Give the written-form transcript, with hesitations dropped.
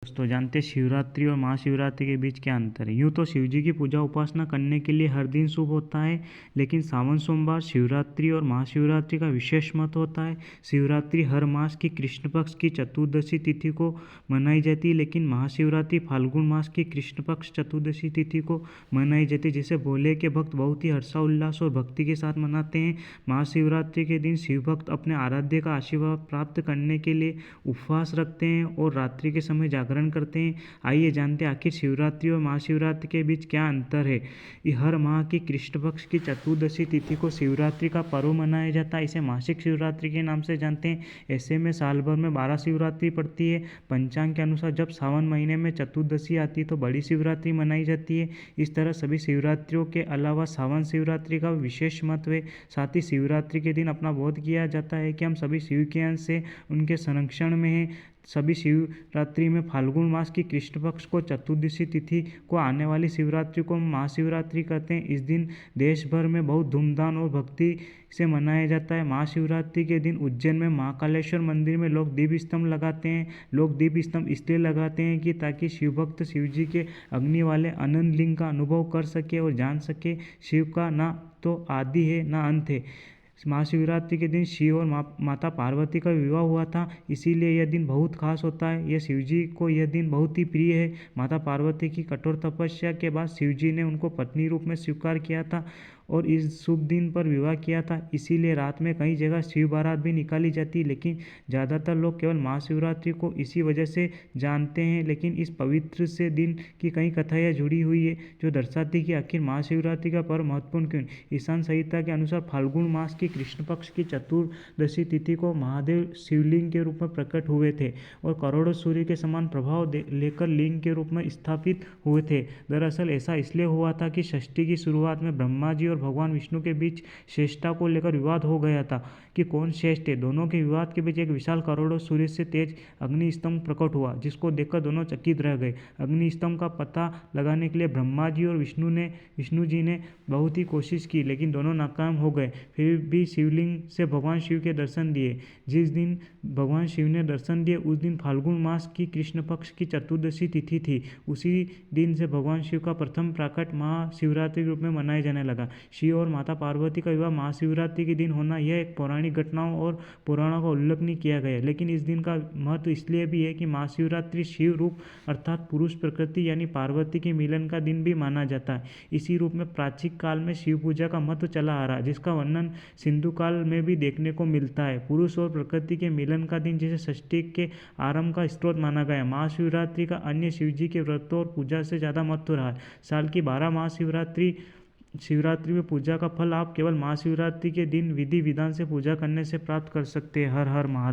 दोस्तों जानते हैं शिवरात्रि और महाशिवरात्रि के बीच क्या अंतर है। यूँ तो शिव जी की पूजा उपासना करने के लिए हर दिन शुभ होता है, लेकिन सावन सोमवार शिवरात्रि और महाशिवरात्रि का विशेष महत्व होता है। शिवरात्रि हर मास की कृष्ण पक्ष की चतुर्दशी तिथि को मनाई जाती है, लेकिन महाशिवरात्रि फाल्गुन मास की कृष्ण पक्ष चतुर्दशी तिथि को मनाई जाती है, जिसे भोले के भक्त बहुत ही हर्षोल्लास और भक्ति के साथ मनाते हैं। महाशिवरात्रि के दिन शिव भक्त अपने आराध्य का आशीर्वाद प्राप्त करने के लिए उपवास रखते हैं और रात्रि के समय जागरण करते हैं। आइए जानते हैं आखिर शिवरात्रि और महाशिवरात्रि के बीच क्या अंतर है। हर माह की कृष्ण पक्ष की चतुर्दशी तिथि को शिवरात्रि का पर्व मनाया जाता है। इसे मासिक शिवरात्रि के नाम से जानते हैं। ऐसे में साल भर में 12 शिवरात्रि पड़ती है। पंचांग के अनुसार जब सावन महीने में चतुर्दशी आती है तो बड़ी शिवरात्रि मनाई जाती है। इस तरह सभी शिवरात्रियों के अलावा सावन शिवरात्रि का विशेष महत्व है। साथ ही शिवरात्रि के दिन अपना बोध किया जाता है कि हम सभी शिव के अंश से उनके संरक्षण में हैं। सभी शिवरात्रि में फाल्गुन मास की कृष्ण पक्ष को चतुर्दशी तिथि को आने वाली शिवरात्रि को महाशिवरात्रि कहते हैं। इस दिन देश भर में बहुत धूमधाम और भक्ति से मनाया जाता है। महाशिवरात्रि के दिन उज्जैन में महाकालेश्वर मंदिर में लोग दीप स्तंभ लगाते हैं। लोग दीप स्तंभ इसलिए लगाते हैं कि ताकि शिव भक्त शिव जी के अग्नि वाले आनंद लिंग का अनुभव कर सके और जान सके शिव का ना तो आदि है ना अंत है। महाशिवरात्रि के दिन शिव और माता पार्वती का विवाह हुआ था, इसीलिए यह दिन बहुत खास होता है। यह शिव जी को यह दिन बहुत ही प्रिय है। माता पार्वती की कठोर तपस्या के बाद शिव जी ने उनको पत्नी रूप में स्वीकार किया था और इस शुभ दिन पर विवाह किया था। इसीलिए रात में कई जगह शिव बारात भी निकाली जाती है, लेकिन ज़्यादातर लोग केवल महाशिवरात्रि को इसी वजह से जानते हैं। लेकिन इस पवित्र से दिन की कई कथाएँ जुड़ी हुई है जो दर्शाती कि आखिर महाशिवरात्रि का पर्व महत्वपूर्ण क्यों। ईशान संहिता के अनुसार फाल्गुन मास की कृष्ण पक्ष की चतुर्दशी तिथि को महादेव शिवलिंग के रूप में प्रकट हुए थे और करोड़ों सूर्य के समान प्रभाव लेकर लिंग के रूप में स्थापित हुए थे। दरअसल ऐसा इसलिए हुआ था कि षष्ठी की शुरुआत में ब्रह्मा जी और भगवान विष्णु के बीच श्रेष्ठता को लेकर विवाद हो गया था कि कौन श्रेष्ठ है। दोनों के विवाद के बीच एक विशाल करोड़ों सूर्य से तेज अग्नि स्तंभ प्रकट हुआ, जिसको देखकर दोनों चकित रह गए। अग्नि स्तंभ का पता लगाने के लिए ब्रह्मा जी और विष्णु जी ने बहुत ही कोशिश की, लेकिन दोनों नाकाम हो गए। फिर भी शिवलिंग से भगवान शिव के दर्शन दिए। जिस दिन भगवान शिव ने दर्शन दिए उस दिन फाल्गुन मास की कृष्ण पक्ष की चतुर्दशी तिथि थी। उसी दिन से भगवान शिव का प्रथम प्राकट महाशिवरात्रि के रूप में मनाया जाने लगा। शिव और माता पार्वती का विवाह महाशिवरात्रि के दिन होना यह एक पौराणिक घटनाओं और पुराणों का उल्लेख नहीं किया गया, लेकिन इस दिन का महत्व इसलिए भी है कि महाशिवरात्रि शिव रूप अर्थात पुरुष प्रकृति यानी पार्वती के मिलन का दिन भी माना जाता है। इसी रूप में प्राचीन काल में शिव पूजा का महत्व चला आ रहा है, जिसका वर्णन सिंधु काल में भी देखने को मिलता है। पुरुष और प्रकृति के मिलन का दिन जिसे षष्ठी के आरंभ का स्रोत माना गया। महाशिवरात्रि का अन्य शिवजी के व्रतों और पूजा से ज़्यादा महत्व रहा है। साल की 12 शिवरात्रि में पूजा का फल आप केवल महाशिवरात्रि के दिन विधि विधान से पूजा करने से प्राप्त कर सकते हैं। हर हर महादेव।